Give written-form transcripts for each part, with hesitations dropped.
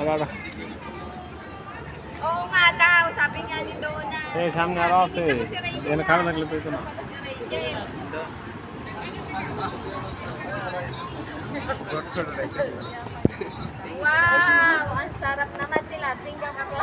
Oo nga daw, sabi nga ni Donna. সামনে আরো আছে এখানে খারাপ লাগলে তো না Si Rachel. Wow! Ang sarap naman sila. Singgang ako.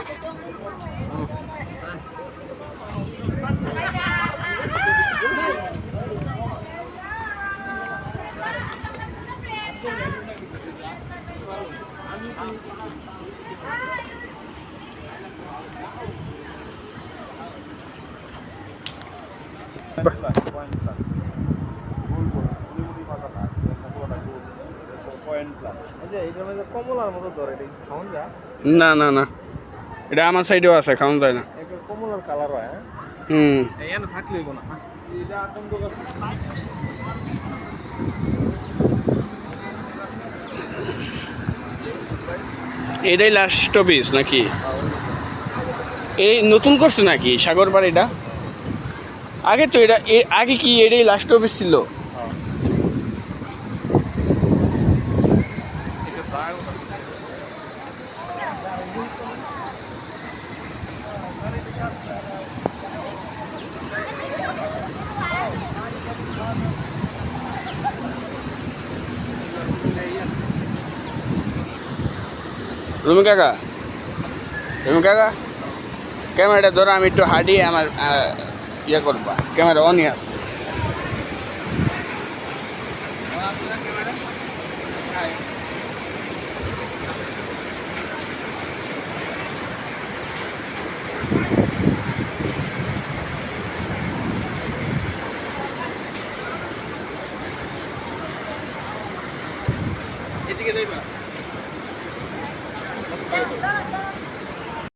কমলার মতো ধরে খাওয়ান যায় না না না এটা আমার সাইডেও আছে খাওয়া যায় না কমলার কালার হয় এখানে থাকলেই না এটা আকন্দ এটাই লাস্ট অফিস নাকি এই নতুন করছে নাকি সাগর বাড়িটা আগে তো এটা আগে কি এটাই লাস্ট অফিস ছিল রুমি কাকা ক্যামেরাটা ধরো আমি একটু হাঁটিয়ে আমার ইয়ে করবা ক্যামেরা অন ইয়ার এদিকে যাইবা